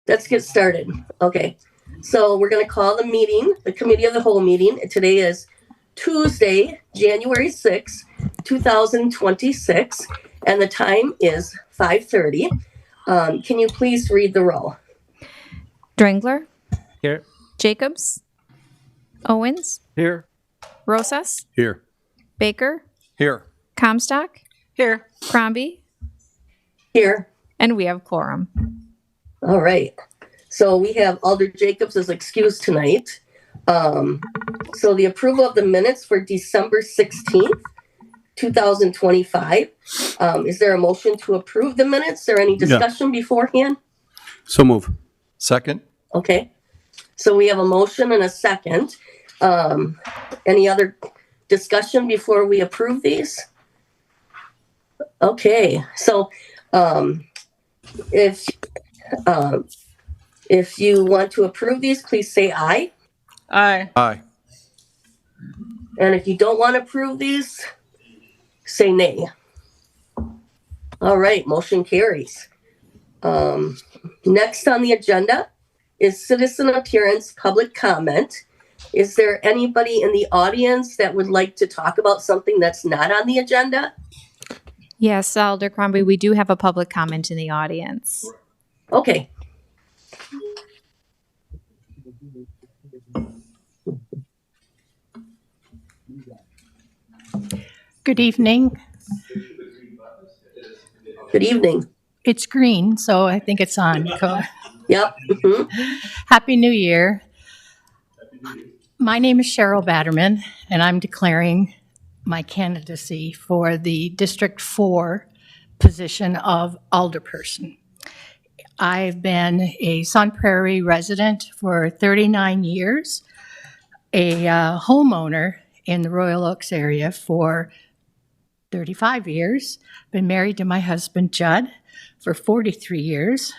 Let's get started. Okay. So we're going to call the meeting, the committee of the whole meeting. Today is Tuesday, January 6th, 2026, and the time is 5:30. Can you please read the roll? Drangler, Here. Jacobs, Owens, Here. Rosas, Here. Baker, Here. Comstock, Here. Crombie, Here. and we have quorum. All right. So we have Alder Jacobs as excused tonight. So the approval of the minutes for December 16th, 2025. Is there a motion to approve the minutes? Is there any discussion beforehand? So move. Second. Okay. So we have a motion and a second. Any other discussion before we approve these? Okay. So if you want to approve these, please say aye. Aye. Aye. And if you don't want to approve these, say nay. All right, motion carries. Next on the agenda is citizen appearance, public comment. Is there anybody in the audience that would like to talk about something that's not on the agenda? Yes, Alder Crombie, we do have a public comment in the audience. Okay. Good evening. Good evening. It's green, so I think it's on. Yep. Happy New Year. My name is Cheryl Batterman, and I'm declaring my candidacy for the District 4 position of alderperson. I've been a Sun Prairie resident for 39 years, a homeowner in the Royal Oaks area for 35 years, been married to my husband Judd for 43 years.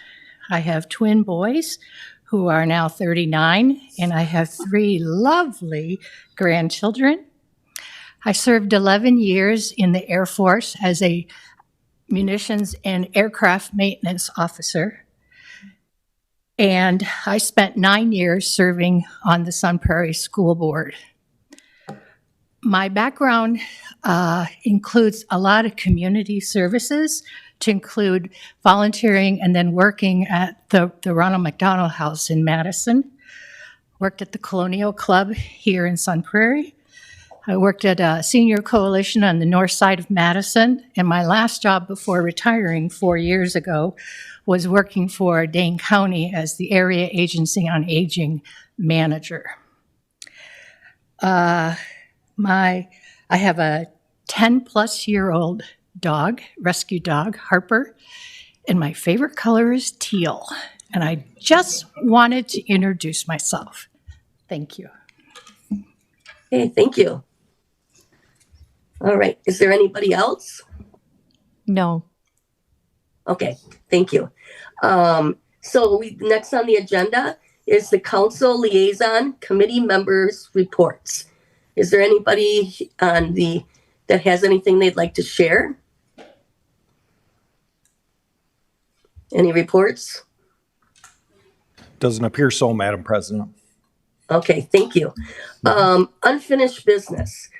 I have twin boys who are now 39, and I have 3 lovely grandchildren. I served 11 years in the Air Force as a munitions and aircraft maintenance officer. And I spent 9 years serving on the Sun Prairie School Board. My background includes a lot of community services, to include volunteering and then working at the Ronald McDonald House in Madison. Worked at the Colonial Club here in Sun Prairie. I worked at a senior coalition on the north side of Madison, and my last job before retiring 4 years ago was working for Dane County as the Area Agency on Aging manager. I have a 10-plus-year-old dog, rescue dog, Harper, and my favorite color is teal. And I just wanted to introduce myself. Thank you. Okay, thank you. All right, is there anybody else? No. Okay, thank you. So next on the agenda is the council liaison committee members reports. Is there anybody that has anything they'd like to share? Any reports? Doesn't appear so, Madam President. Okay, thank you. Unfinished business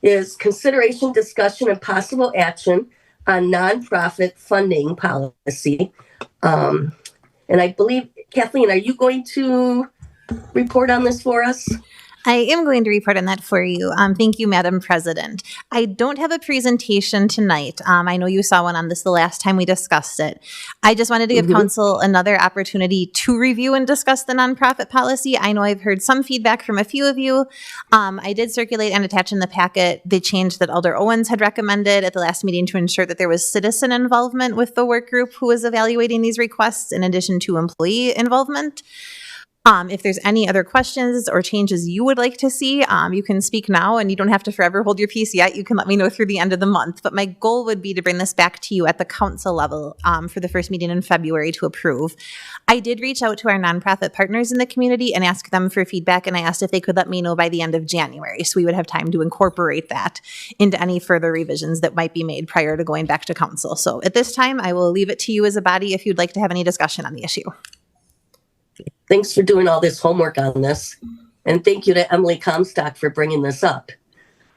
is consideration, discussion, and possible action on nonprofit funding policy. And I believe, Kathleen, are you going to report on this for us? I am going to report on that for you. Thank you, Madam President. I don't have a presentation tonight. I know you saw one on this the last time we discussed it. I just wanted to give council another opportunity to review and discuss the nonprofit policy. I know I've heard some feedback from a few of you. I did circulate and attach in the packet the change that Alder Owens had recommended at the last meeting to ensure that there was citizen involvement with the work group who was evaluating these requests in addition to employee involvement. If there's any other questions or changes you would like to see, you can speak now, and you don't have to forever hold your peace yet. You can let me know through the end of the month. But my goal would be to bring this back to you at the council level for the first meeting in February to approve. I did reach out to our nonprofit partners in the community and ask them for feedback, and I asked if they could let me know by the end of January, so we would have time to incorporate that into any further revisions that might be made prior to going back to council. So at this time, I will leave it to you as a body if you'd like to have any discussion on the issue. Thanks for doing all this homework on this. And thank you to Emily Comstock for bringing this up.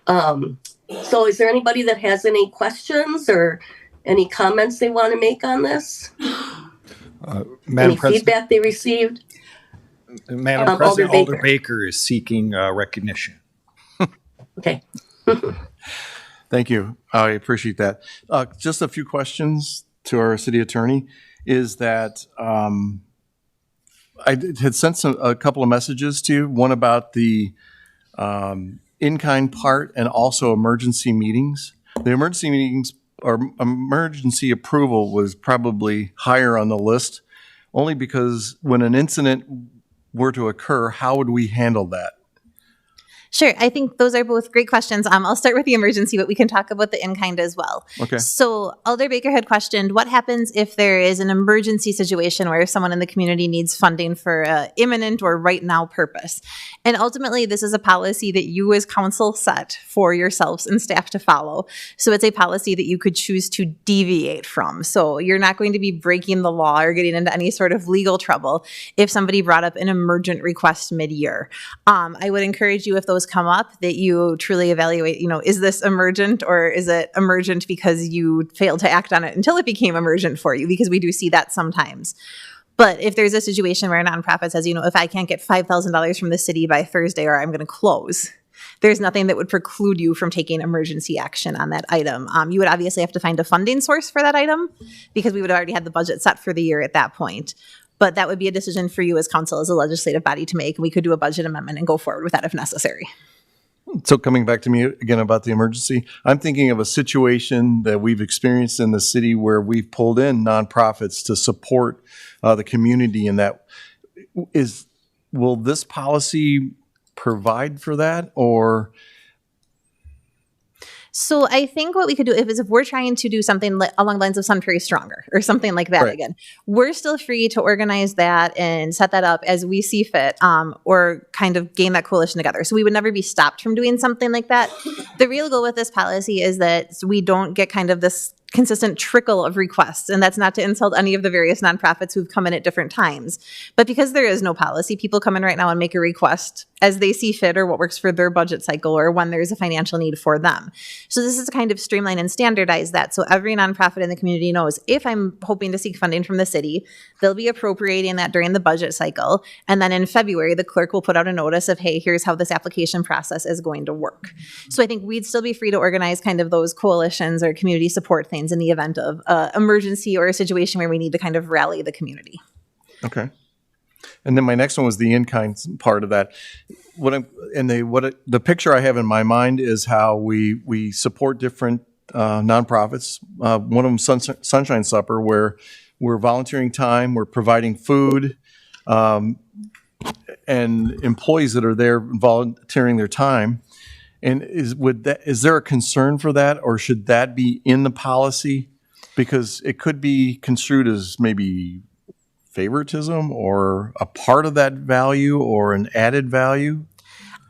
So is there anybody that has any questions or any comments they want to make on this? Madam Any President, feedback they received? Madam President, Alder Alder Baker is seeking recognition. Okay. Thank you. I appreciate that. Just a few questions to our city attorney is that I had sent a couple of messages to you, one about the in-kind part and also emergency meetings. The emergency meetings or emergency approval was probably higher on the list only because when an incident were to occur, how would we handle that? Sure. I think those are both great questions. I'll start with the emergency, but we can talk about the in-kind as well. Okay. So Alder Baker had questioned, what happens if there is an emergency situation where someone in the community needs funding for an imminent or right now purpose? And ultimately, this is a policy that you as council set for yourselves and staff to follow. So it's a policy that you could choose to deviate from. So you're not going to be breaking the law or getting into any sort of legal trouble if somebody brought up an emergent request mid-year. I would encourage you, if those come up, that you truly evaluate, is this emergent or is it emergent because you failed to act on it until it became emergent for you? Because we do see that sometimes. But if there's a situation where a nonprofit says, if I can't get $5,000 from the city by Thursday or I'm going to close, there's nothing that would preclude you from taking emergency action on that item. You would obviously have to find a funding source for that item because we would already have the budget set for the year at that point. But that would be a decision for you as council, as a legislative body to make. We could do a budget amendment and go forward with that if necessary. So coming back to me again about the emergency, I'm thinking of a situation that we've experienced in the city where we've pulled in nonprofits to support the community, and will this policy provide for that, or? So I think what we could do is if we're trying to do something along the lines of Sun Prairie Stronger or something like that, Right. Again, we're still free to organize that and set that up as we see fit, or kind of gain that coalition together. So we would never be stopped from doing something like that. The real goal with this policy is that we don't get kind of this consistent trickle of requests. And that's not to insult any of the various nonprofits who've come in at different times. But because there is no policy, people come in right now and make a request as they see fit or what works for their budget cycle or when there's a financial need for them. So this is to kind of streamline and standardize that. So every nonprofit in the community knows if I'm hoping to seek funding from the city, they'll be appropriating that during the budget cycle. And then in February, the clerk will put out a notice of, hey, here's how this application process is going to work. So I think we'd still be free to organize kind of those coalitions or community support things in the event of emergency or a situation where we need to kind of rally the community. Okay. And then my next one was the in-kind part of that. The picture I have in my mind is how we support different nonprofits. One of them, Sunshine Supper, where we're volunteering time, we're providing food, and employees that are there volunteering their time. And is there a concern for that, or should that be in the policy? Because it could be construed as maybe favoritism or a part of that value or an added value.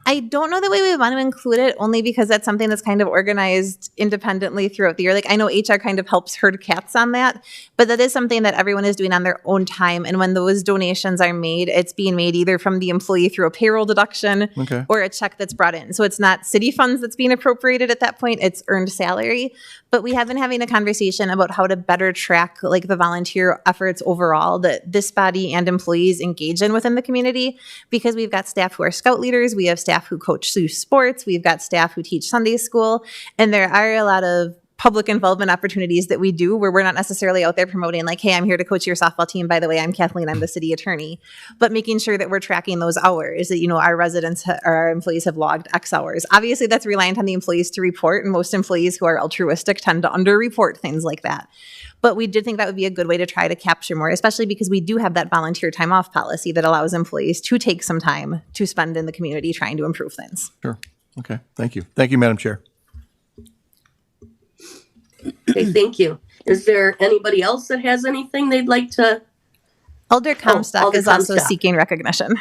I don't know that we would want to include it only because that's something that's kind of organized independently throughout the year. Like I know HR kind of helps herd cats on that, but that is something that everyone is doing on their own time. And when those donations are made, it's being made either from the employee through a payroll deduction or a check that's brought in. So it's not city funds that's being appropriated at that point, it's earned salary. But we have been having a conversation about how to better track like the volunteer efforts overall that this body and employees engage in within the community, because we've got staff who are scout leaders, we have staff who coach youth sports, we've got staff who teach Sunday school, and there are a lot of public involvement opportunities that we do where we're not necessarily out there promoting like, hey, I'm here to coach your softball team. By the way, I'm Kathleen, I'm the city attorney. But making sure that we're tracking those hours that, our residents or our employees have logged X hours. Obviously, that's reliant on the employees to report, and most employees who are altruistic tend to underreport things like that. But we did think that would be a good way to try to capture more, especially because we do have that volunteer time off policy that allows employees to take some time to spend in the community trying to improve things. Sure. Okay. Thank you. Thank you, Madam Chair. Okay, thank you. Is there anybody else that has anything they'd like to? Alder Comstock Alder is also Comstock. seeking recognition.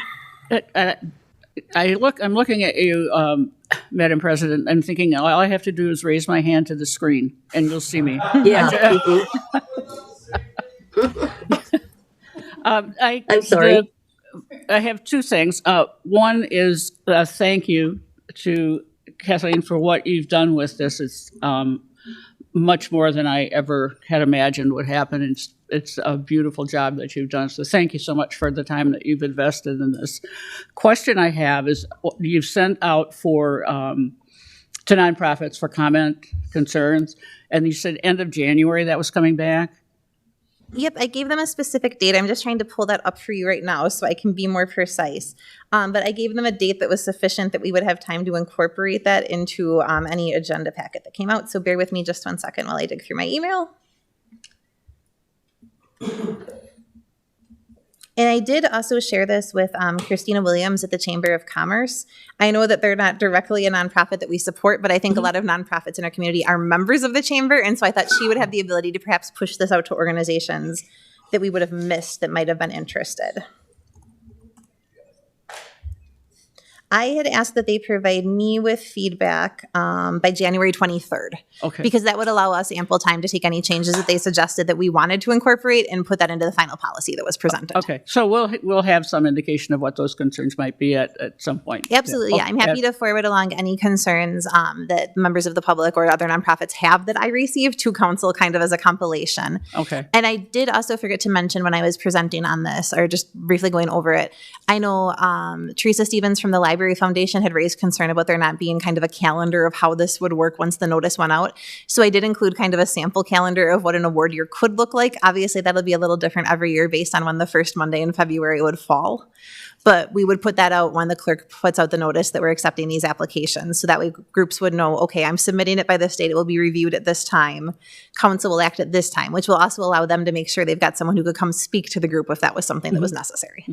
I'm looking at you, Madam President. I'm thinking all I have to do is raise my hand to the screen, and you'll see me. Yeah. I'm I'm sorry. I have two things. One is a thank you to Kathleen for what you've done with this. It's much more than I ever had imagined would happen. It's a beautiful job that you've done. So thank you so much for the time that you've invested in this. Question I have is you've sent out to nonprofits for comment, concerns, and you said end of January that was coming back? Yep, I gave them a specific date. I'm just trying to pull that up for you right now so I can be more precise. But I gave them a date that was sufficient that we would have time to incorporate that into any agenda packet that came out. So bear with me just 1 second while I dig through my email. And I did also share this with Christina Williams at the Chamber of Commerce. I know that they're not directly a nonprofit that we support, but I think a lot of nonprofits in our community are members of the Chamber. And so I thought she would have the ability to perhaps push this out to organizations that we would have missed that might have been interested. I had asked that they provide me with feedback by January 23rd. Okay. Because that would allow us ample time to take any changes that they suggested that we wanted to incorporate and put that into the final policy that was presented. Okay, so we'll have some indication of what those concerns might be at some point. Absolutely, yeah. I'm happy to forward along any concerns that members of the public or other nonprofits have that I received to council kind of as a compilation. Okay. And I did also forget to mention when I was presenting on this, or just briefly going over it, I know Teresa Stevens from the Library Foundation had raised concern about there not being kind of a calendar of how this would work once the notice went out. So I did include kind of a sample calendar of what an award year could look like. Obviously, that'll be a little different every year based on when the first Monday in February would fall. But we would put that out when the clerk puts out the notice that we're accepting these applications. So that way groups would know, okay, I'm submitting it by this date. It will be reviewed at this time. Council will act at this time, which will also allow them to make sure they've got someone who could come speak to the group if that was something that was necessary.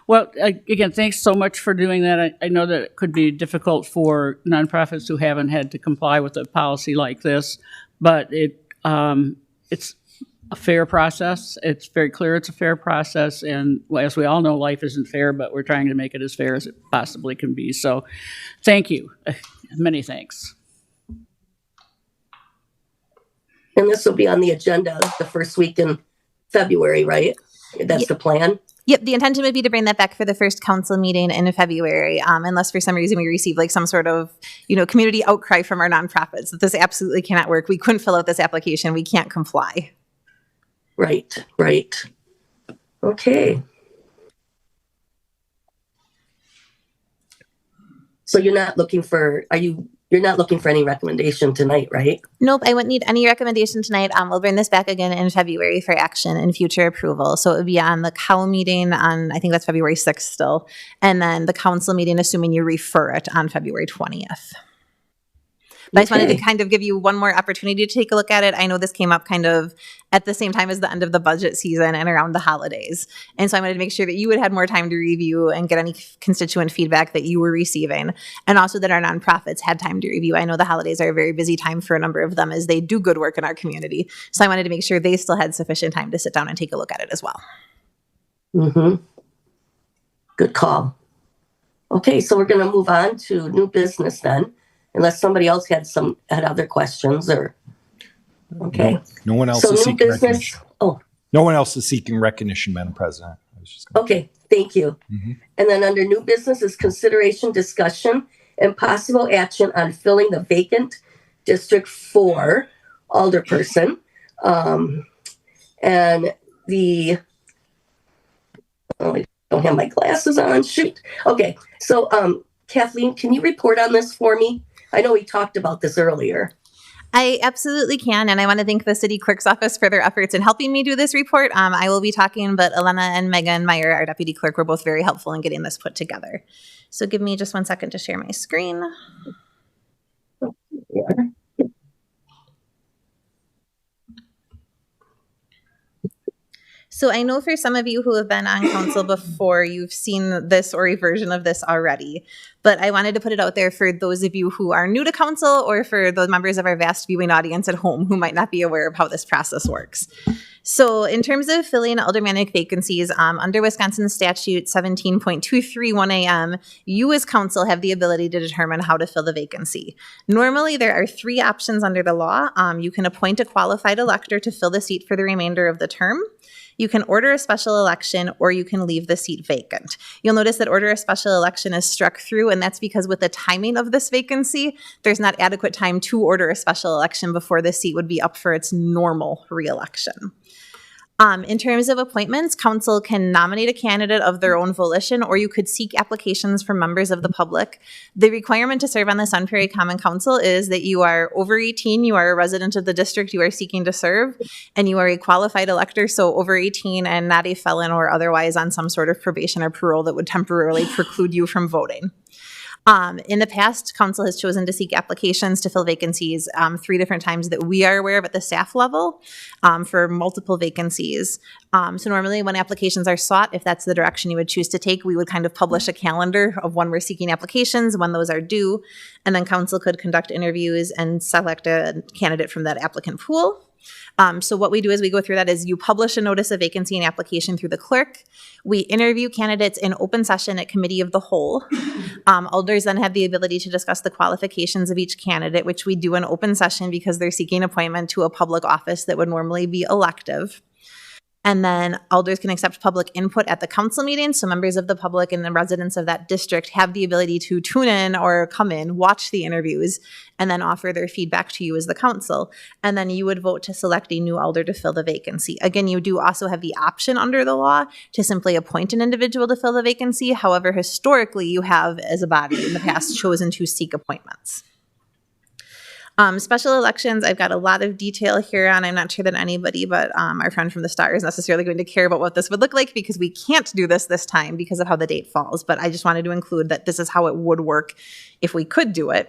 Well, again, thanks so much for doing that. I know that it could be difficult for nonprofits who haven't had to comply with a policy like this, but it's a fair process. It's very clear it's a fair process, and as we all know, life isn't fair, but we're trying to make it as fair as it possibly can be. So thank you. Many thanks. And this will be on the agenda the first week in February, right? That's the plan? Yep, the intention would be to bring that back for the first council meeting in February, unless for some reason we receive like some sort of, community outcry from our nonprofits that this absolutely cannot work. We couldn't fill out this application. We can't comply. Right. Okay. So you're not looking for any recommendation tonight, right? Nope, I wouldn't need any recommendation tonight. We'll bring this back again in February for action and future approval. So it would be on the COW meeting on, I think that's February 6th still, and then the council meeting, assuming you refer it, on February 20th. But I just wanted to kind of give you one more opportunity to take a look at it. I know this came up kind of at the same time as the end of the budget season and around the holidays. And so I wanted to make sure that you would have more time to review and get any constituent feedback that you were receiving. And also that our nonprofits had time to review. I know the holidays are a very busy time for a number of them as they do good work in our community. So I wanted to make sure they still had sufficient time to sit down and take a look at it as well. Mm-hmm. Good call. Okay, so we're going to move on to new business then. Unless somebody else had other questions or, okay. No one else So is new seeking business, recognition. oh, No one else is seeking recognition, Madam President. I was just gonna- okay, thank you. And then under new business is consideration, discussion, and possible action on filling the vacant District 4 alderperson. And I don't have my glasses on, shoot. Okay, so Kathleen, can you report on this for me? I know we talked about this earlier. I absolutely can, and I want to thank the city clerk's office for their efforts in helping me do this report. I will be talking, but Elena and Megan Meyer, our deputy clerk, were both very helpful in getting this put together. So give me just 1 second to share my screen. Yeah. So I know for some of you who have been on council before, you've seen this or a version of this already, but I wanted to put it out there for those of you who are new to council or for those members of our vast viewing audience at home who might not be aware of how this process works. So in terms of filling aldermanic vacancies, under Wisconsin statute 17.231 you as council have the ability to determine how to fill the vacancy. Normally, there are 3 options under the law. You can appoint a qualified elector to fill the seat for the remainder of the term. You can order a special election, or you can leave the seat vacant. You'll notice that order a special election is struck through, and that's because with the timing of this vacancy, there's not adequate time to order a special election before the seat would be up for its normal reelection. In terms of appointments, council can nominate a candidate of their own volition, or you could seek applications from members of the public. The requirement to serve on the Sun Prairie Common Council is that you are over 18, you are a resident of the district you are seeking to serve, and you are a qualified elector, so over 18 and not a felon or otherwise on some sort of probation or parole that would temporarily preclude you from voting. In the past, council has chosen to seek applications to fill vacancies 3 different times that we are aware of at the staff level for multiple vacancies. So normally when applications are sought, if that's the direction you would choose to take, we would kind of publish a calendar of when we're seeking applications, when those are due, and then council could conduct interviews and select a candidate from that applicant pool. So what we do is we go through that is you publish a notice of vacancy and application through the clerk. We interview candidates in open session at committee of the whole. Alders then have the ability to discuss the qualifications of each candidate, which we do in open session because they're seeking appointment to a public office that would normally be elective. And then alders can accept public input at the council meeting. So members of the public and the residents of that district have the ability to tune in or come in, watch the interviews, and then offer their feedback to you as the council. And then you would vote to select a new alder to fill the vacancy. Again, you do also have the option under the law to simply appoint an individual to fill the vacancy. However, historically, you have, as a body in the past, chosen to seek appointments. Special elections, I've got a lot of detail here on. I'm not sure that anybody but our friend from the Star is necessarily going to care about what this would look like because we can't do this time because of how the date falls. But I just wanted to include that this is how it would work if we could do it.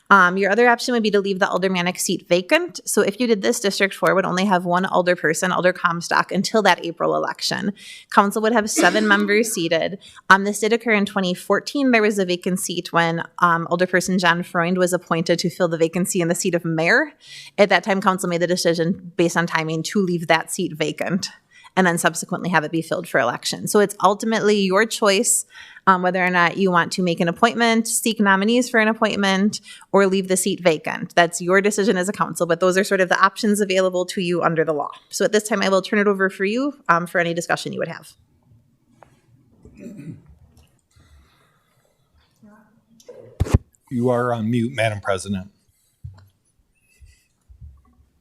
Your other option would be to leave the aldermanic seat vacant. So if you did this, District 4 would only have one alderperson, Alder Comstock, until that April election. Council would have 7 members seated. This did occur in 2014. There was a vacant seat when Alderperson John Freund was appointed to fill the vacancy in the seat of mayor. At that time, council made the decision based on timing to leave that seat vacant and then subsequently have it be filled for election. So it's ultimately your choice whether or not you want to make an appointment, seek nominees for an appointment, or leave the seat vacant. That's your decision as a council, but those are sort of the options available to you under the law. So at this time, I will turn it over for you for any discussion you would have. You are on mute, Madam President.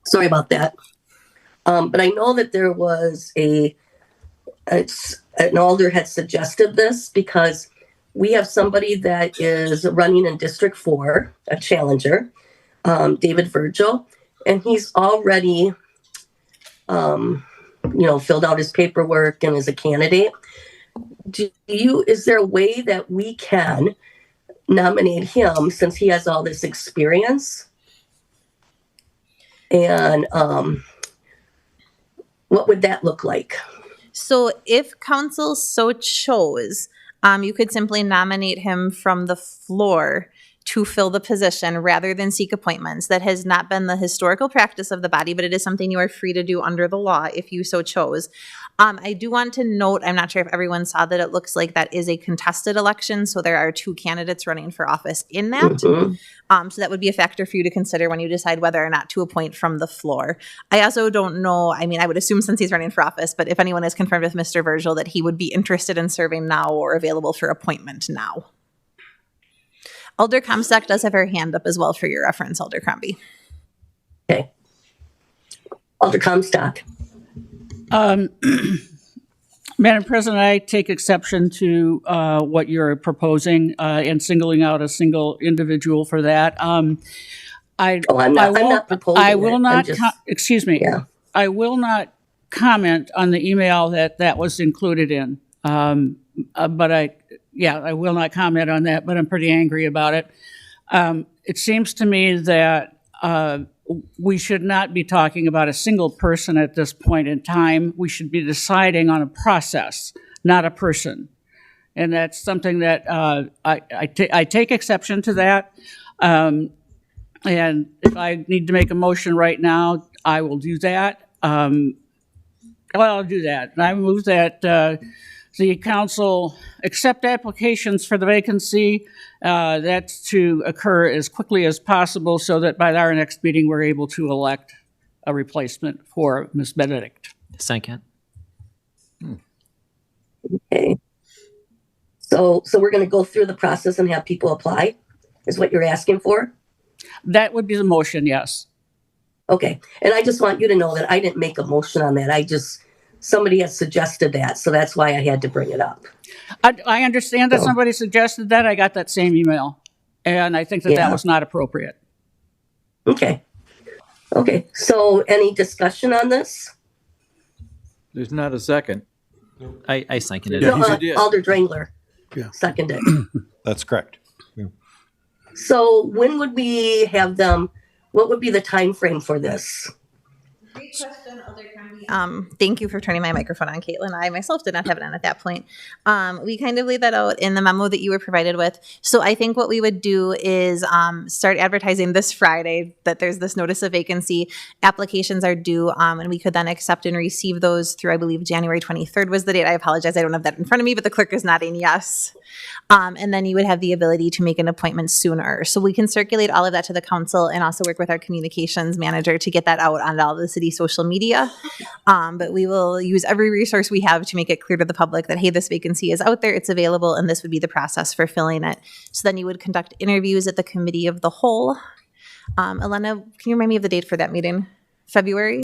Sorry about that. But I know that there was an alder had suggested this because we have somebody that is running in District 4, a challenger, David Virgil, and he's already, filled out his paperwork and is a candidate. Is there a way that we can nominate him since he has all this experience? And what would that look like? So if council so chose, you could simply nominate him from the floor to fill the position rather than seek appointments. That has not been the historical practice of the body, but it is something you are free to do under the law if you so chose. I do want to note, I'm not sure if everyone saw that it looks like that is a contested election, so there are 2 candidates running for office in that. Mm-hmm. So that would be a factor for you to consider when you decide whether or not to appoint from the floor. I also don't know, I would assume since he's running for office, but if anyone has confirmed with Mr. Virgil that he would be interested in serving now or available for appointment now. Alder Comstock does have her hand up as well for your reference, Alder Crombie. Okay. Alder Comstock. Madam President, I take exception to what you're proposing and singling out a single individual for that. I'm not proposing. I will not. Excuse me. Yeah. I will not comment on the email that was included in. I will not comment on that, but I'm pretty angry about it. It seems to me that we should not be talking about a single person at this point in time. We should be deciding on a process, not a person. And that's something that I take exception to that. And if I need to make a motion right now, I will do that. I'll do that. I move that the council accept applications for the vacancy. That's to occur as quickly as possible so that by our next meeting, we're able to elect a replacement for Ms. Benedict. Second. Okay. So we're going to go through the process and have people apply, is what you're asking for? That would be the motion, yes. Okay. And I just want you to know that I didn't make a motion on that. Somebody has suggested that, so that's why I had to bring it up. I understand that somebody suggested that. I got that same email, and I think that Yeah. that was not appropriate. Okay. Okay. So any discussion on this? There's not a second. I seconded Yeah, it. he's- Alder Drangler Yeah. seconded. That's correct. So when would we have them? What would be the time frame for this? Great question, Alder Crombie. Thank you for turning my microphone on, Caitlin. I myself did not have it on at that point. We kind of laid that out in the memo that you were provided with. So I think what we would do is start advertising this Friday that there's this notice of vacancy. Applications are due, and we could then accept and receive those through, I believe, January 23rd was the date. I apologize, I don't have that in front of me, but the clerk is nodding yes. And then you would have the ability to make an appointment sooner. So we can circulate all of that to the council and also work with our communications manager to get that out on all the city social media. But we will use every resource we have to make it clear to the public that, hey, this vacancy is out there, it's available, and this would be the process for filling it. So then you would conduct interviews at the committee of the whole. Elena, can you remind me of the date for that meeting? February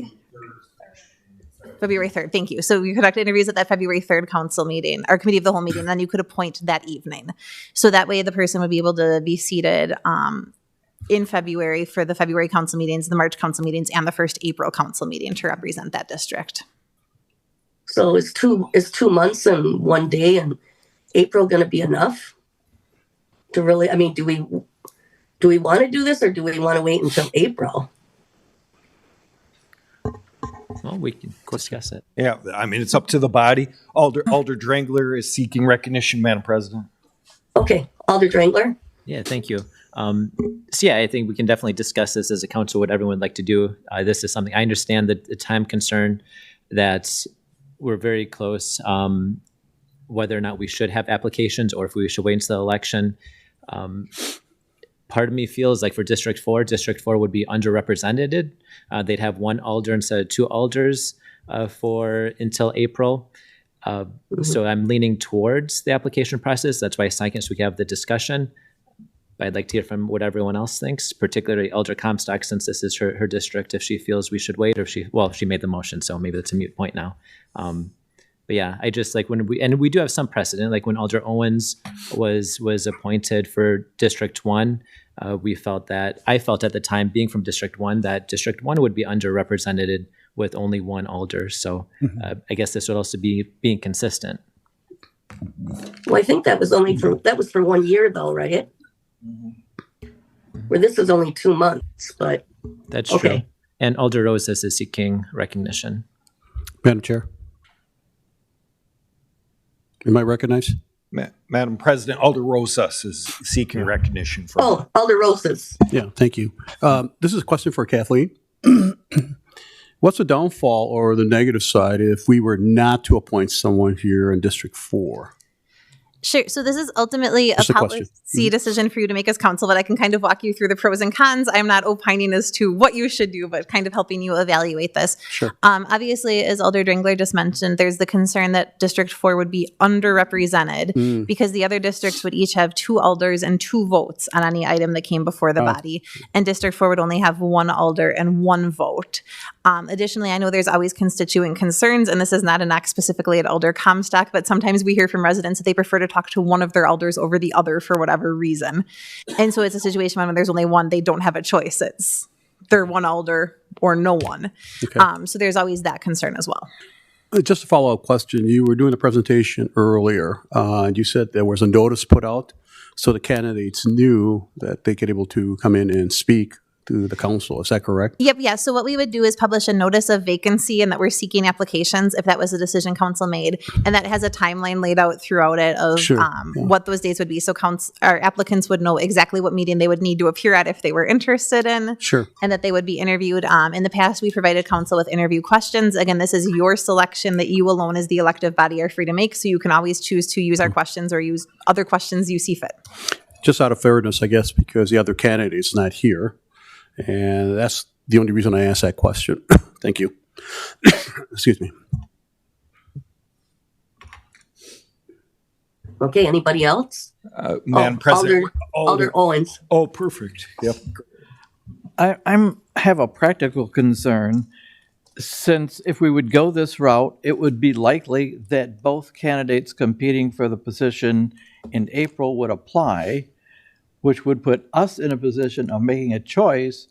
3rd, thank you. So you conduct interviews at that February 3rd council meeting, or committee of the whole meeting, and then you could appoint that evening. So that way the person would be able to be seated in February for the February council meetings, the March council meetings, and the first April council meeting to represent that district. So is 2 months and 1 day and April going to be enough to really? I mean, do we want to do this, or do we want to wait until April? Well, we can discuss it. Yeah, I mean, it's up to the body. Alder Drangler is seeking recognition, Madam President. Okay, Alder Drangler. Yeah, thank you. So yeah, I think we can definitely discuss this as a council, what everyone would like to do. This is something I understand the time concern that we're very close, whether or not we should have applications or if we should wait until the election. Part of me feels like for District 4 would be underrepresented. They'd have one alder instead of two alders until April. So I'm leaning towards the application process. That's why second, so we can have the discussion. But I'd like to hear from what everyone else thinks, particularly Alder Comstock, since this is her district, if she feels we should wait, or if she made the motion, so maybe that's a moot point now. But yeah, I just like when we do have some precedent, like when Alder Owens was appointed for District 1, I felt at the time, being from District 1, that District 1 would be underrepresented with only one alder. So I guess this would also be being consistent. Well, I think that was for 1 year though, right? Where this is only 2 months, but That's okay. true. And Alder Rosas is seeking recognition. Madam Chair. Am I recognized? Madam President, Alder Rosas is seeking recognition for. Oh, Alder Rosas. Yeah, thank you. This is a question for Kathleen. What's the downfall or the negative side if we were not to appoint someone here in District 4? Sure. So this is ultimately a Just a question. policy decision for you to make as council, but I can kind of walk you through the pros and cons. I'm not opining as to what you should do, but kind of helping you evaluate this. Sure. Obviously, as Alder Drangler just mentioned, there's the concern that District 4 would be underrepresented because the other districts would each have 2 alders and 2 votes on any item that came before the body. And District 4 would only have 1 alder and 1 vote. Additionally, I know there's always constituent concerns, and this is not a knock specifically at Alder Comstock, but sometimes we hear from residents that they prefer to talk to one of their alders over the other for whatever reason. And so it's a situation when there's only one, they don't have a choice. It's they're one alder or no one. Okay. So there's always that concern as well. Just a follow-up question. You were doing a presentation earlier, and you said there was a notice put out so the candidates knew that they could able to come in and speak to the council. Is that correct? Yep, yeah. So what we would do is publish a notice of vacancy and that we're seeking applications if that was a decision council made. And that has a timeline laid out throughout it of Sure, yeah. what those days would be. So our applicants would know exactly what meeting they would need to appear at if they were interested in. Sure. And that they would be interviewed. In the past, we provided council with interview questions. Again, this is your selection that you alone as the elective body are free to make. So you can always choose to use our questions or use other questions you see fit. Just out of fairness, I guess, because the other candidate's not here. And that's the only reason I asked that question. Thank you. Excuse me. Okay, anybody else? Madam President. Alder Owens. Oh, perfect. Yep. I have a practical concern, since if we would go this route, it would be likely that both candidates competing for the position in April would apply, which would put us in a position of making a choice.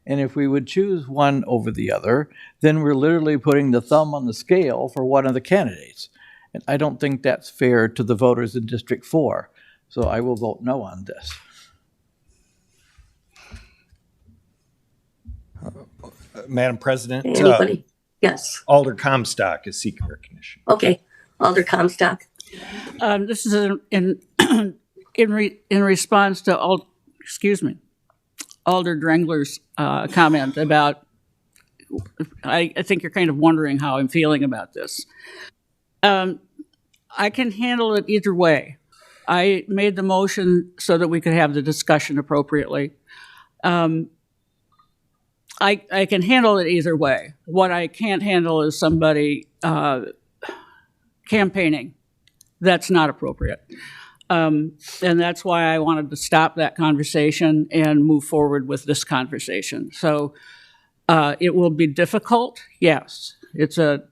And if we would choose one over the other, then we're literally putting the thumb on the scale for one of the candidates. And I don't think that's fair to the voters in District 4. So I will vote no on this. Madam President. Anybody? Yes. Alder Comstock is seeking recognition. Okay. Alder Comstock. This is in response to Alder Drengler's comment about. I think you're kind of wondering how I'm feeling about this. I can handle it either way. I made the motion so that we could have the discussion appropriately. I can handle it either way. What I can't handle is somebody campaigning. That's not appropriate. And that's why I wanted to stop that conversation and move forward with this conversation. So it will be difficult, yes. It's a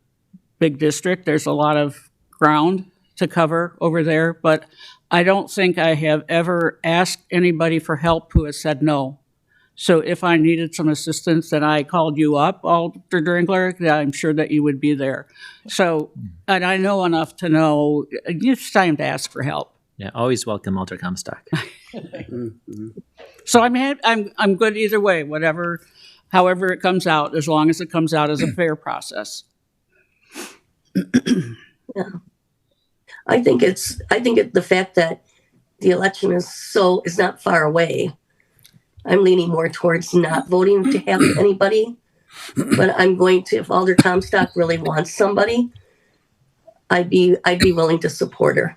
big district. There's a lot of ground to cover over there, but I don't think I have ever asked anybody for help who has said no. So if I needed some assistance and I called you up, Alder Drengler, I'm sure that you would be there. So, and I know enough to know it's time to ask for help. Yeah, always welcome, Alder Comstock. So I'm good either way, however it comes out, as long as it comes out as a fair process. Yeah. I think the fact that the election is not far away. I'm leaning more towards not voting to have anybody, but I'm going to, if Alder Comstock really wants somebody, I'd be willing to support her.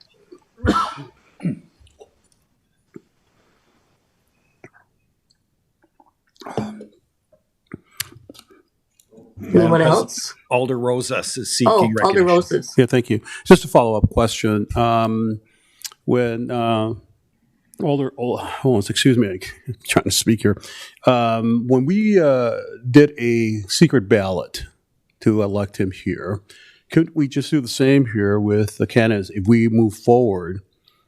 Anyone else? Alder Rosas is seeking recognition. Alder Rosas. Yeah, thank you. Just a follow-up question. When Alder Owens, excuse me, I'm trying to speak here. When we did a secret ballot to elect him here, could we just do the same here with the candidates if we move forward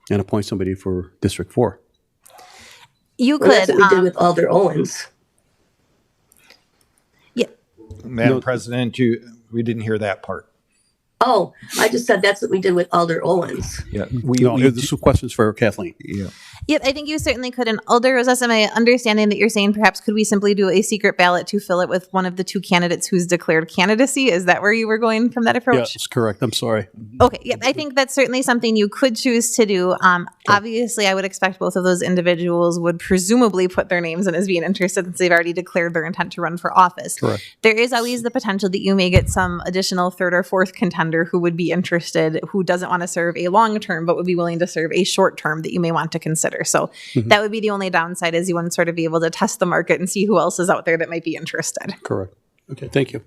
and appoint somebody for District 4? You Well, that's could. what we did with Alder Owens. Yeah. Madam President, we didn't hear that part. Oh, I just said that's what we did with Alder Owens. Yeah, this question's for Kathleen. Yeah. Yep, I think you certainly could. And Alder Rosas, am I understanding that you're saying perhaps could we simply do a secret ballot to fill it with one of the two candidates who's declared candidacy? Is that where you were going from that approach? Yeah, that's correct. I'm sorry. Okay, yeah, I think that's certainly something you could choose to do. Obviously, I would expect both of those individuals would presumably put their names in as being interested since they've already declared their intent to run for office. Correct. There is always the potential that you may get some additional third or fourth contender who would be interested, who doesn't want to serve a long term, but would be willing to serve a short term that you may want to consider. So that would be the only downside, is you want to sort of be able to test the market and see who else is out there that might be interested. Correct. Okay, thank you.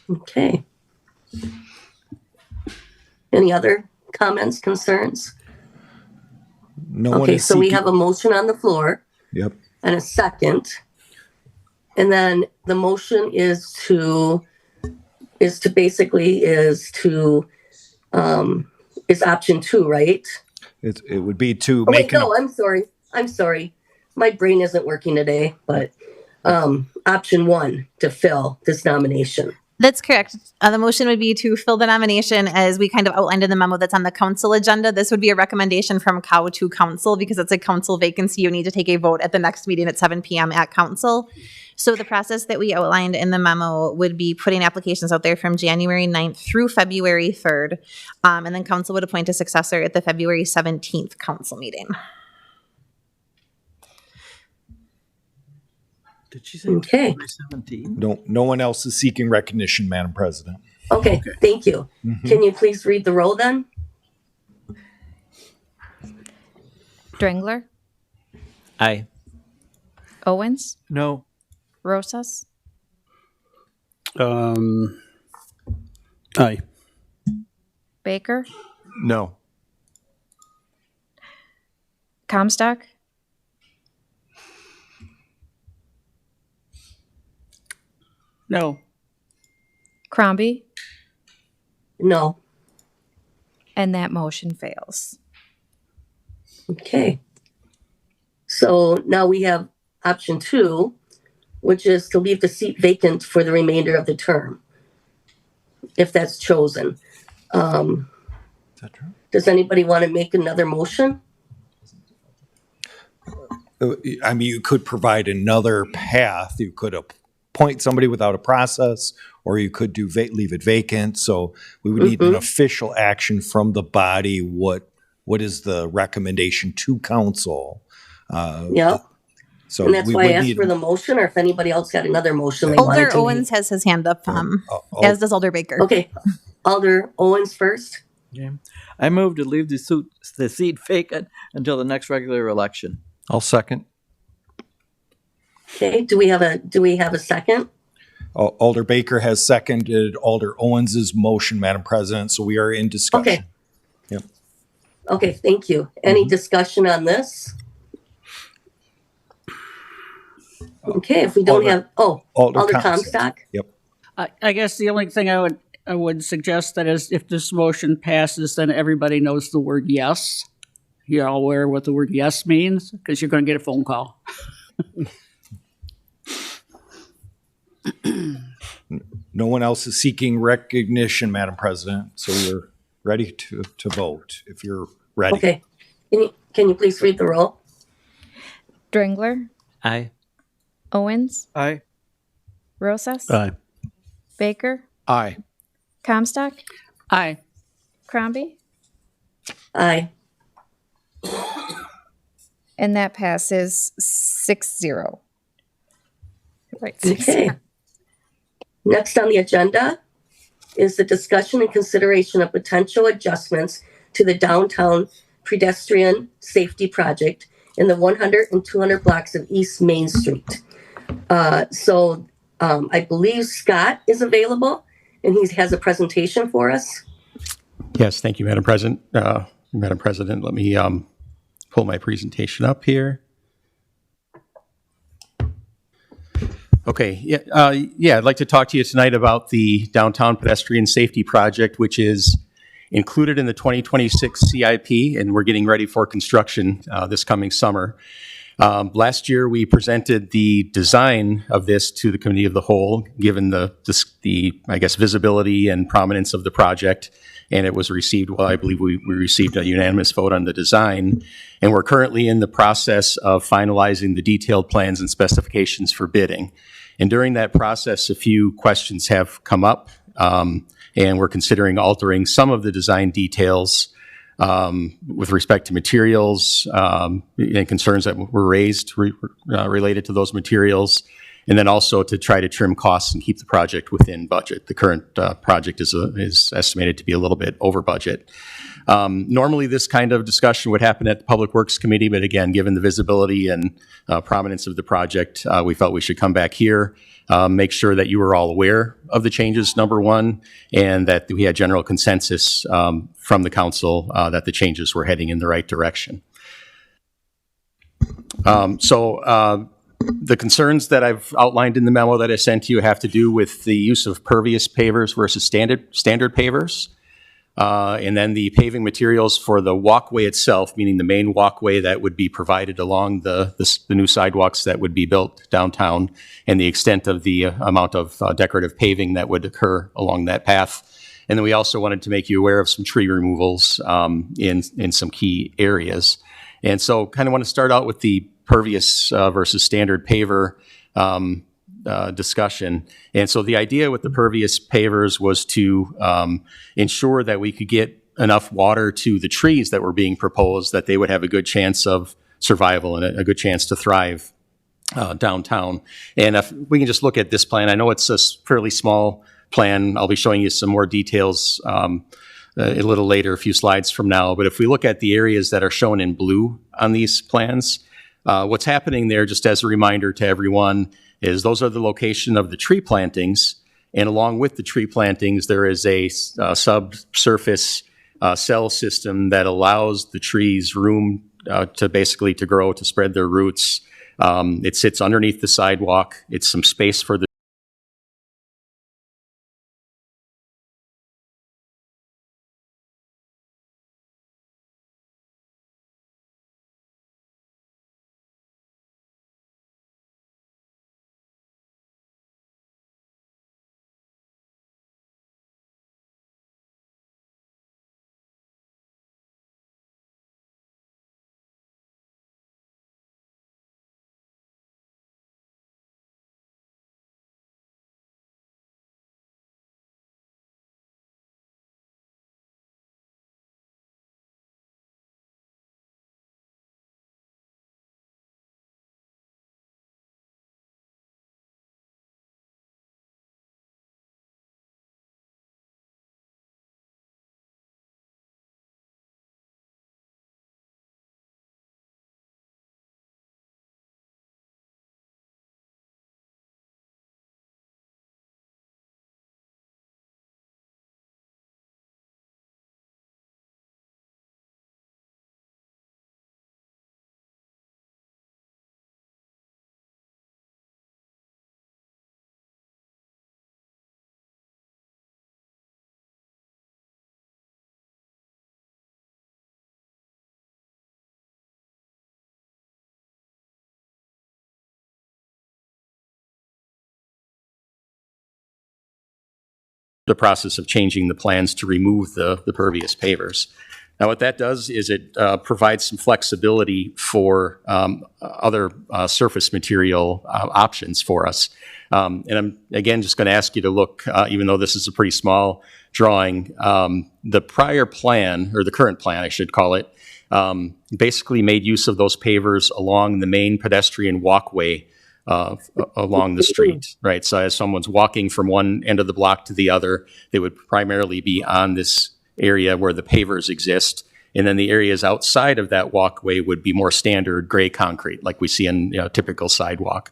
Okay. Any other comments, concerns? No one Okay, is so we seeking- have a motion on the floor Yep. and a second. And then the motion is option 2, right? It would be to Oh, wait, make no, I'm sorry. My brain isn't working today, but option 1 to fill this nomination. That's correct. The motion would be to fill the nomination as we kind of outlined in the memo that's on the council agenda. This would be a recommendation from COW to council because it's a council vacancy. You need to take a vote at the next meeting at 7 p.m. at council. So the process that we outlined in the memo would be putting applications out there from January 9th through February 3rd. And then council would appoint a successor at the February 17th council meeting. Did she say Okay. February 17? No one else is seeking recognition, Madam President. Okay, thank you. Can you please read the roll then? Drangler, Aye. Owens, No. Rosas, Aye. Baker, No. Comstock, No. Crombie, No. and that motion fails. Okay. So now we have option 2, which is to leave the seat vacant for the remainder of the term, if that's chosen. Is that true? Does anybody want to make another motion? I mean, you could provide another path. You could appoint somebody without a process, or you could do leave it vacant. So we would need an official action from the body. What is the recommendation to council? Yeah. So And that's we why I would asked need for the motion, or if anybody else had another motion they wanted Alder to make. Owens has his hand up, as does Alder Baker. Okay, Alder Owens first. Okay. I move to leave the seat vacant until the next regular election. I'll second. Okay, do we have a second? Alder Baker has seconded Alder Owens's motion, Madam President. So we are in discussion. Okay. Yep. Okay, thank you. Any discussion on this? Okay, if we don't Alder- have, Alder Alder Comstock. Comstock? Yep. I guess the only thing I would suggest that is if this motion passes, then everybody knows the word yes. You're all aware what the word yes means because you're going to get a phone call. No one else is seeking recognition, Madam President. So we're ready to vote if you're ready. Okay, can you please read the roll? Drangler, Aye. Owens, Aye. Rosas, Aye. Baker, Aye. Comstock, Aye. Crombie, Aye. and that passes 6-0. Right, 6-0. Okay. Next on the agenda is the discussion and consideration of potential adjustments to the downtown pedestrian safety project in the 100 and 200 blocks of East Main Street. I believe Scott is available and he has a presentation for us. Yes, thank you, Madam President. Madam President, let me pull my presentation up here. Okay, I'd like to talk to you tonight about the Downtown Pedestrian Safety Project, which is included in the 2026 CIP, and we're getting ready for construction this coming summer. Last year, we presented the design of this to the Committee of the Whole, given the visibility and prominence of the project, and it was received, I believe we received a unanimous vote on the design, and we're currently in the process of finalizing the detailed plans and specifications for bidding. And during that process, a few questions have come up, and we're considering altering some of the design details with respect to materials and concerns that were raised related to those materials, and then also to try to trim costs and keep the project within budget. The current project is estimated to be a little bit over budget. Normally, this kind of discussion would happen at the Public Works Committee, but again, given the visibility and prominence of the project, we felt we should come back here, make sure that you were all aware of the changes, number one, and that we had general consensus from the council that the changes were heading in the right direction. The concerns that I've outlined in the memo that I sent to you have to do with the use of pervious pavers versus standard pavers. And then the paving materials for the walkway itself, meaning the main walkway that would be provided along the new sidewalks that would be built downtown, and the extent of the amount of decorative paving that would occur along that path. And then we also wanted to make you aware of some tree removals in some key areas. And so kind of want to start out with the pervious versus standard paver discussion. And so the idea with the pervious pavers was to ensure that we could get enough water to the trees that were being proposed, that they would have a good chance of survival and a good chance to thrive downtown. And if we can just look at this plan, I know it's a fairly small plan. I'll be showing you some more details a little later, a few slides from now. But if we look at the areas that are shown in blue on these plans, what's happening there, just as a reminder to everyone, is those are the location of the tree plantings. And along with the tree plantings, there is a subsurface cell system that allows the trees room to basically to grow, to spread their roots. It sits underneath the sidewalk. It's some space for the process of changing the plans to remove the pervious pavers. Now, what that does is it provides some flexibility for other surface material options for us. And I'm, again, just going to ask you to look, even though this is a pretty small drawing, the prior plan, or the current plan, I should call it, basically made use of those pavers along the main pedestrian walkway along the street, right? So as someone's walking from one end of the block to the other, they would primarily be on this area where the pavers exist. And then the areas outside of that walkway would be more standard gray concrete, like we see in a typical sidewalk.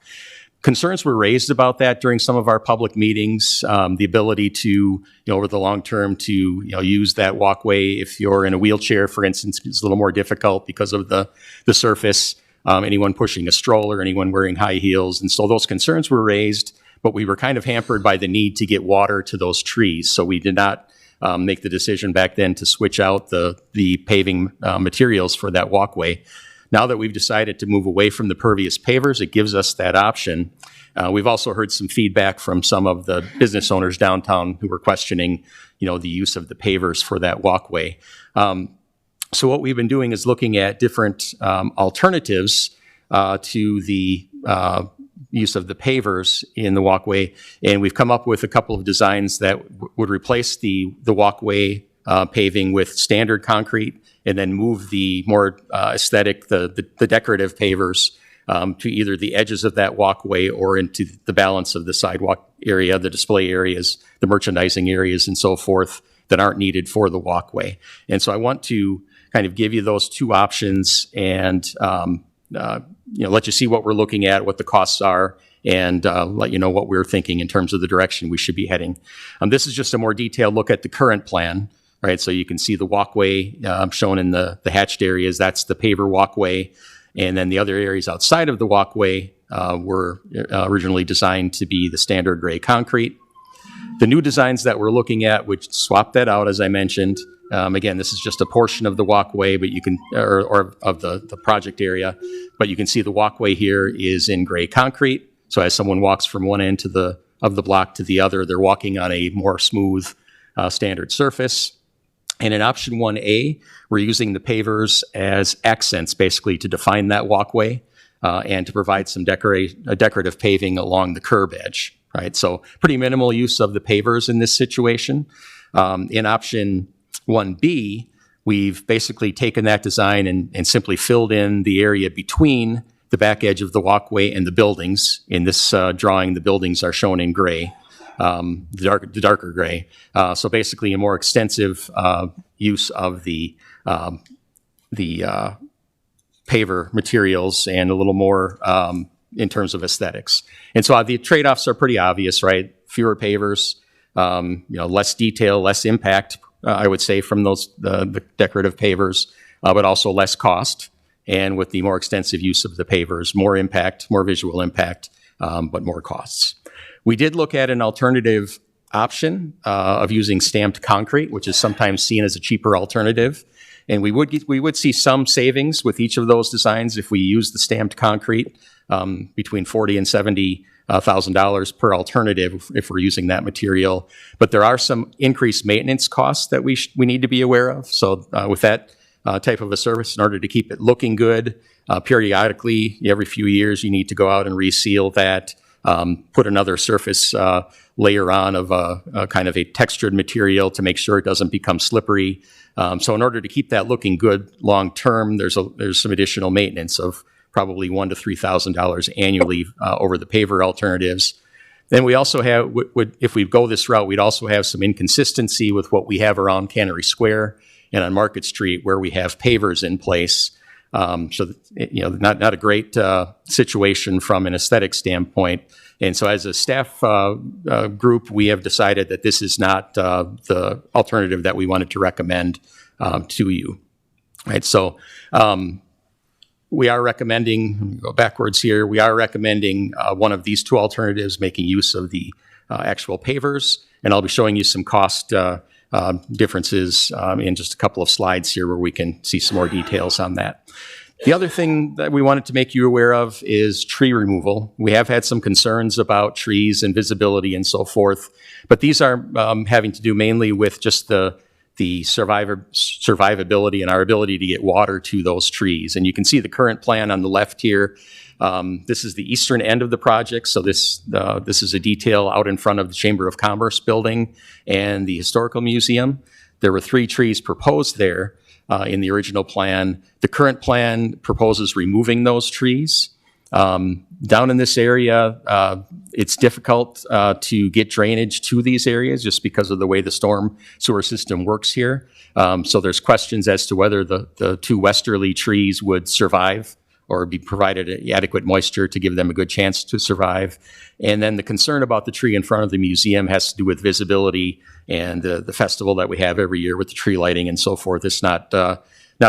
Concerns were raised about that during some of our public meetings, the ability to, over the long term to, use that walkway. If you're in a wheelchair, for instance, it's a little more difficult because of the surface. Anyone pushing a stroller, anyone wearing high heels. And so those concerns were raised, but we were kind of hampered by the need to get water to those trees. So we did not make the decision back then to switch out the paving materials for that walkway. Now that we've decided to move away from the pervious pavers, it gives us that option. We've also heard some feedback from some of the business owners downtown who were questioning, the use of the pavers for that walkway. So what we've been doing is looking at different alternatives to the use of the pavers in the walkway, and we've come up with a couple of designs that would replace the walkway paving with standard concrete, and then move the more aesthetic, the decorative pavers to either the edges of that walkway or into the balance of the sidewalk area, the display areas, the merchandising areas, and so forth that aren't needed for the walkway. And so I want to kind of give you those two options and let you see what we're looking at, what the costs are, and let you know what we're thinking in terms of the direction we should be heading. This is just a more detailed look at the current plan, right? So you can see the walkway shown in the hatched areas. That's the paver walkway. And then the other areas outside of the walkway were originally designed to be the standard gray concrete. The new designs that we're looking at would swap that out, as I mentioned. Again, this is just a portion of the walkway, but you can, or of the project area, but you can see the walkway here is in gray concrete. So as someone walks from one end of the block to the other, they're walking on a more smooth standard surface. And in option 1A, we're using the pavers as accents, basically, to define that walkway and to provide some decorative paving along the curb edge, right? So pretty minimal use of the pavers in this situation. In option 1B, we've basically taken that design and simply filled in the area between the back edge of the walkway and the buildings. In this drawing, the buildings are shown in gray. The darker gray. So basically a more extensive use of the paver materials and a little more in terms of aesthetics. And so the trade-offs are pretty obvious, right? Fewer pavers, less detail, less impact, I would say, from those the decorative pavers, but also less cost. And with the more extensive use of the pavers, more impact, more visual impact, but more costs. We did look at an alternative option of using stamped concrete, which is sometimes seen as a cheaper alternative. And we would see some savings with each of those designs if we use the stamped concrete, between $40,000 and $70,000 per alternative if we're using that material. But there are some increased maintenance costs that we need to be aware of. So with that type of a service, in order to keep it looking good, periodically, every few years, you need to go out and reseal that. Put another surface layer on of a kind of a textured material to make sure it doesn't become slippery. So in order to keep that looking good long term, there's some additional maintenance of probably $1,000 to $3,000 annually over the paver alternatives. Then we also have, if we go this route, we'd also have some inconsistency with what we have around Cannery Square and on Market Street, where we have pavers in place. So, not a great situation from an aesthetic standpoint. And so as a staff group, we have decided that this is not the alternative that we wanted to recommend to you. Right. So we are recommending, let me go backwards here, we are recommending one of these two alternatives, making use of the actual pavers. And I'll be showing you some cost differences in just a couple of slides here where we can see some more details on that. The other thing that we wanted to make you aware of is tree removal. We have had some concerns about trees and visibility and so forth, but these are having to do mainly with just the survivability and our ability to get water to those trees. And you can see the current plan on the left here. This is the eastern end of the project, so this is a detail out in front of the Chamber of Commerce building and the Historical Museum. There were 3 trees proposed there in the original plan. The current plan proposes removing those trees. Down in this area, it's difficult to get drainage to these areas just because of the way the storm sewer system works here. So there's questions as to whether the 2 westerly trees would survive or be provided adequate moisture to give them a good chance to survive. And then the concern about the tree in front of the museum has to do with visibility and the festival that we have every year with the tree lighting and so forth. It's not a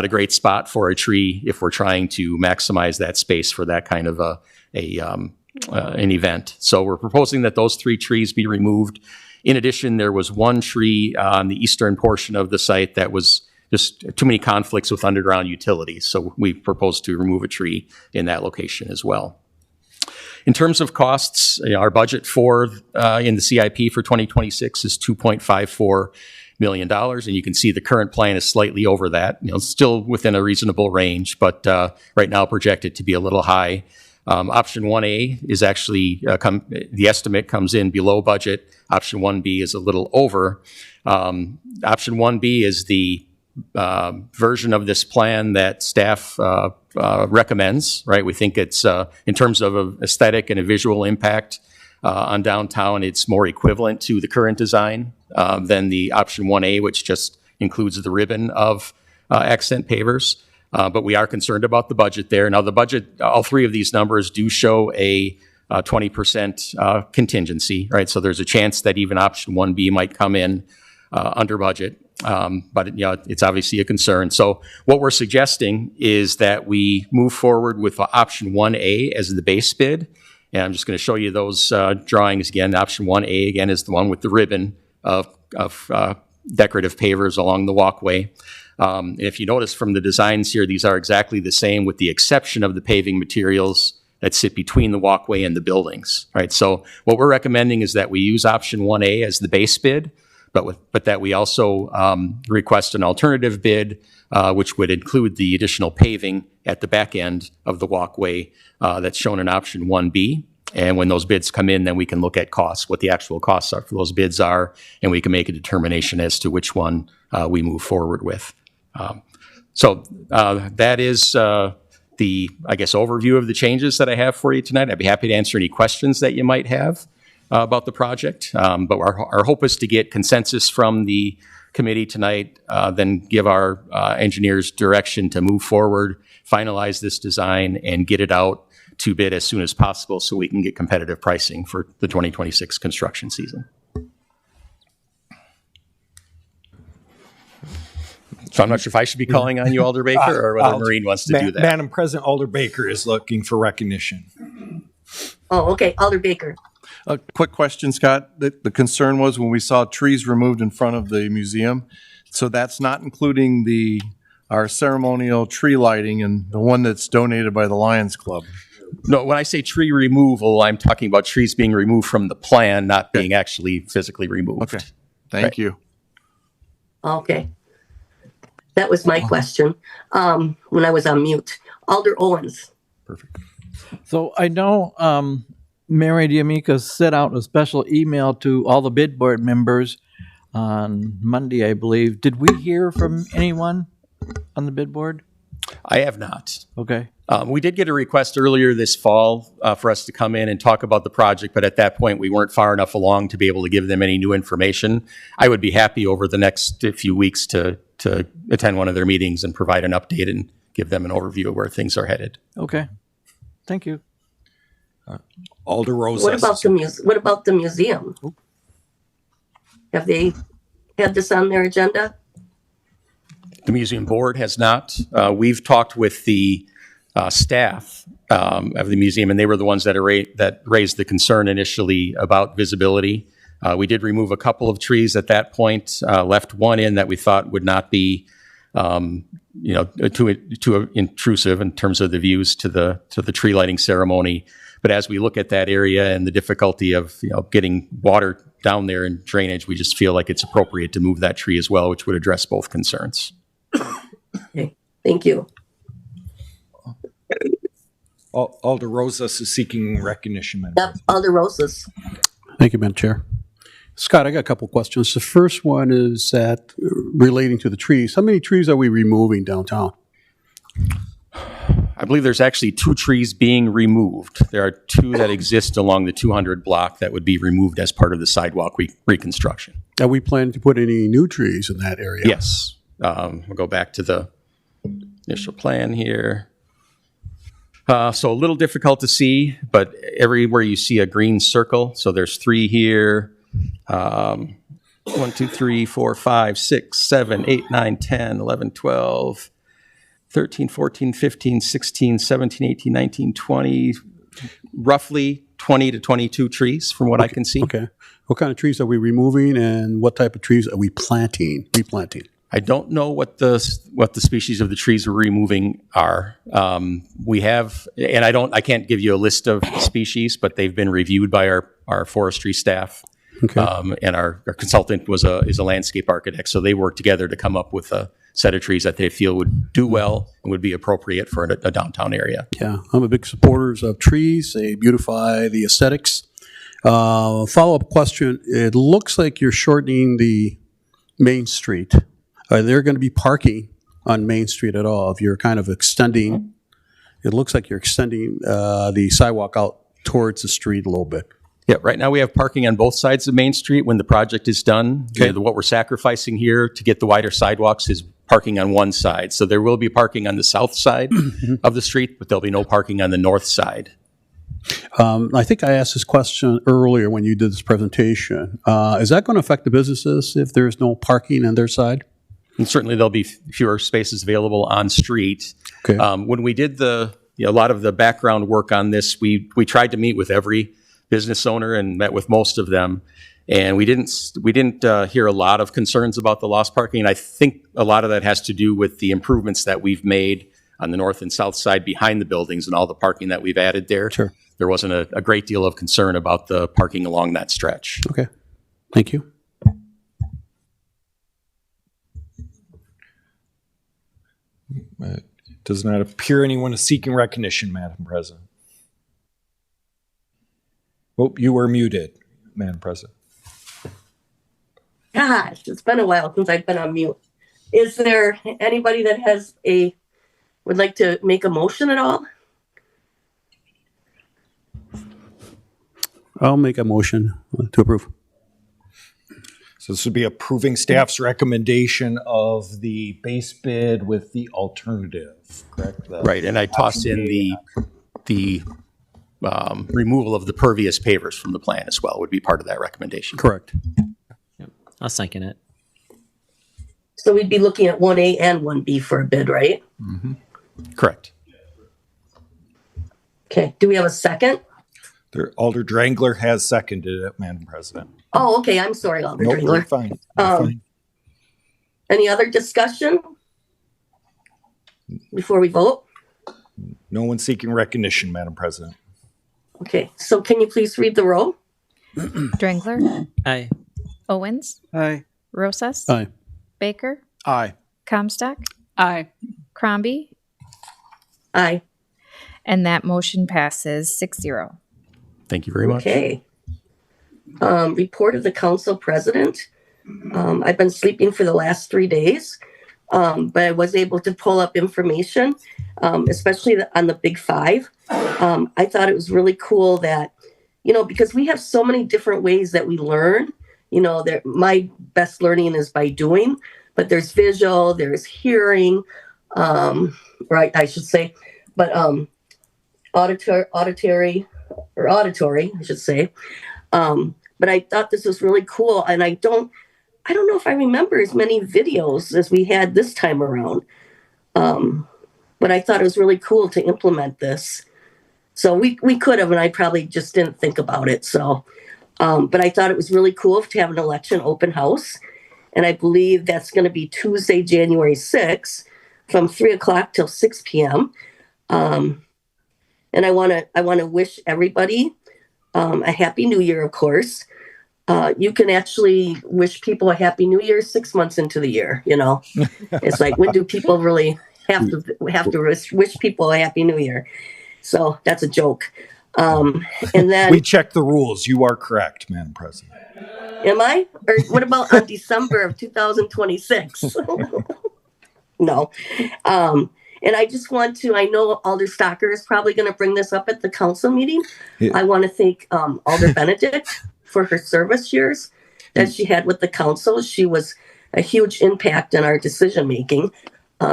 great spot for a tree if we're trying to maximize that space for that kind of an event. So we're proposing that those 3 trees be removed. In addition, there was 1 tree on the eastern portion of the site that was just too many conflicts with underground utilities. So we propose to remove a tree in that location as well. In terms of costs, our budget in the CIP for 2026 is $2.54 million. And you can see the current plan is slightly over that, still within a reasonable range, but right now projected to be a little high. Option 1A is actually, the estimate comes in below budget. Option 1B is a little over. Option 1B is the version of this plan that staff recommends, right? We think it's, in terms of an aesthetic and a visual impact on downtown, it's more equivalent to the current design than the option 1A, which just includes the ribbon of accent pavers. But we are concerned about the budget there. Now, the budget, all 3 of these numbers do show a 20% contingency, right? So there's a chance that even option 1B might come in under budget. But it's obviously a concern. So what we're suggesting is that we move forward with option 1A as the base bid. And I'm just going to show you those drawings again. Option 1A, again, is the one with the ribbon of decorative pavers along the walkway. If you notice from the designs here, these are exactly the same with the exception of the paving materials that sit between the walkway and the buildings, right? So what we're recommending is that we use option 1A as the base bid, but that we also request an alternative bid, which would include the additional paving at the back end of the walkway that's shown in option 1B. And when those bids come in, then we can look at costs, what the actual costs are for those bids are, and we can make a determination as to which one we move forward with. So that is the, I guess, overview of the changes that I have for you tonight. I'd be happy to answer any questions that you might have about the project. But our hope is to get consensus from the committee tonight, then give our engineers direction to move forward, finalize this design, and get it out to bid as soon as possible so we can get competitive pricing for the 2026 construction season. So I'm not sure if I should be calling on you, Alder Baker, or whether Maureen wants to do that. Madam President, Alder Baker is looking for recognition. Oh, okay, Alder Baker. A quick question, Scott. The concern was when we saw trees removed in front of the museum. So that's not including our ceremonial tree lighting and the one that's donated by the Lions Club. No, when I say tree removal, I'm talking about trees being removed from the plan, not being actually physically removed. Okay, thank you. Okay. That was my question when I was on mute. Alder Owens. Perfect. So I know Mary D'Amica sent out a special email to all the bid board members on Monday, I believe. Did we hear from anyone on the bid board? I have not. Okay. We did get a request earlier this fall for us to come in and talk about the project, but at that point, we weren't far enough along to be able to give them any new information. I would be happy over the next few weeks to attend one of their meetings and provide an update and give them an overview of where things are headed. Okay. Thank you. Alder Rose. What about the museum? Have they had this on their agenda? The museum board has not. We've talked with the staff of the museum, and they were the ones that raised the concern initially about visibility. We did remove a couple of trees at that point, left one in that we thought would not be, too intrusive in terms of the views to the tree lighting ceremony. But as we look at that area and the difficulty of getting water down there and drainage, we just feel like it's appropriate to move that tree as well, which would address both concerns. Okay, thank you. Alder Rosas is seeking recognition. Madam Yep, Alder Rosas. Thank you, Madam Chair. Scott, I got a couple questions. The first one is that relating to the trees. How many trees are we removing downtown? I believe there's actually 2 trees being removed. There are 2 that exist along the 200 block that would be removed as part of the sidewalk reconstruction. Are we planning to put any new trees in that area? Yes. We'll go back to the initial plan here. So a little difficult to see, but everywhere you see a green circle, so there's 3 here. 1, 2, 3, 4, 5, 6, 7, 8, 9, 10, 11, 12, 13, 14, 15, 16, 17, 18, 19, 20, roughly 20 to 22 trees from what I can see. Okay. What kind of trees are we removing and what type of trees are we replanting? I don't know what the species of the trees we're removing are. We have, and I can't give you a list of species, but they've been reviewed by our forestry staff. Okay. And our consultant is a landscape architect, so they work together to come up with a set of trees that they feel would do well and would be appropriate for a downtown area. Yeah, I'm a big supporter of trees. They beautify the aesthetics. Follow-up question. It looks like you're shortening the Main Street. Are there going to be parking on Main Street at all? If you're kind of extending, it looks like you're extending the sidewalk out towards the street a little bit. Yeah, right now we have parking on both sides of Main Street. When the project is done, Okay. what we're sacrificing here to get the wider sidewalks is parking on one side. So there will be parking on the south side of the street, but there'll be no parking on the north side. I think I asked this question earlier when you did this presentation. Is that going to affect the businesses if there's no parking on their side? And certainly there'll be fewer spaces available on street. Okay. When we did a lot of the background work on this, we tried to meet with every business owner and met with most of them. And we didn't hear a lot of concerns about the lost parking. And I think a lot of that has to do with the improvements that we've made on the north and south side behind the buildings and all the parking that we've added there. Sure. There wasn't a great deal of concern about the parking along that stretch. Okay. Thank you. Does not appear anyone is seeking recognition, Madam President. Oh, you were muted, Madam President. Gosh, it's been a while since I've been on mute. Is there anybody that would like to make a motion at all? I'll make a motion to approve. So this would be approving staff's recommendation of the base bid with the alternative, correct? Right, and I tossed in the removal of the pervious pavers from the plan as well would be part of that recommendation. Correct. I'll second it. So we'd be looking at 1A and 1B for a bid, right? Correct. Okay, do we have a second? Alder Drangler has seconded it, Madam President. Oh, okay, I'm sorry, Alder Nope, you're Dringler. fine. You're fine. Any other discussion before we vote? No one seeking recognition, Madam President. Okay, so can you please read the roll? Drangler, Aye. Owens, Aye. Rosas, Aye. Baker, Aye. Comstock, Aye. Crombie, Aye. and that motion passes 6-0. Thank you very much. Okay. Report of the council president. I've been sleeping for the last 3 days, but I was able to pull up information, especially on the Big Five. I thought it was really cool that, because we have so many different ways that we learn. My best learning is by doing, but there's visual, there's hearing, right, I should say, but auditory, I should say. But I thought this was really cool, and I don't know if I remember as many videos as we had this time around. But I thought it was really cool to implement this. So we could have, and I probably just didn't think about it. So, but I thought it was really cool to have an election open house, and I believe that's going to be Tuesday, January 6th, from 3:00 till 6 p.m. And I want to wish everybody a happy New Year, of course. You can actually wish people a happy New Year 6 months into the year. It's like, when do people really have to wish people a happy New Year? So that's a joke. And then We checked the rules. You are correct, Madam President. am I? Or what about on December of 2026? No. And I just want to, I know Alder Stocker is probably going to bring this up at the council meeting. Yeah. I want to thank Alder Benedict for her service years that she had with the council. She was a huge impact in our decision making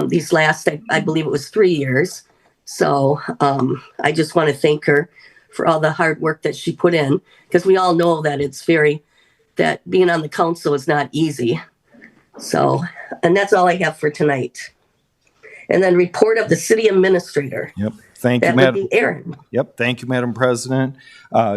these last, I believe it was 3 years. So I just want to thank her for all the hard work that she put in, because we all know that that being on the council is not easy. So, and that's all I have for tonight. And then report of the city administrator. Yep. Thank you, That would Madam. be Aaron. Yep. Thank you, Madam President.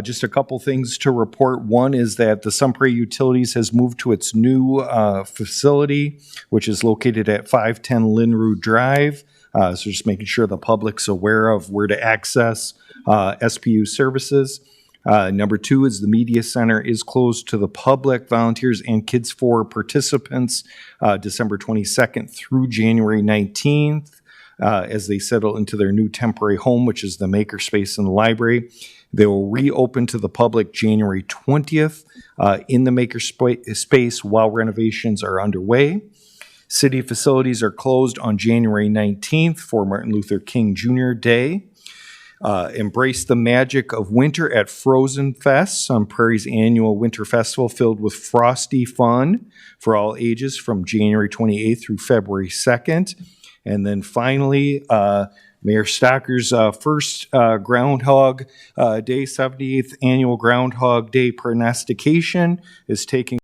Just a couple things to report. One is that the Sun Prairie Utilities has moved to its new facility, which is located at 510 Linroot Drive. So just making sure the public's aware of where to access SPU services. Number two is the media center is closed to the public, volunteers, and Kids for participants December 22nd through January 19th as they settle into their new temporary home, which is the makerspace in the library. They will reopen to the public January 20th in the makerspace while renovations are underway. City facilities are closed on January 19th for Martin Luther King Jr. Day. Embrace the magic of winter at Frozen Fest, Sun Prairie's annual winter festival filled with frosty fun for all ages from January 28th through February 2nd. And then finally, Mayor Stocker's first Groundhog Day, 78th annual Groundhog Day prognostication is taking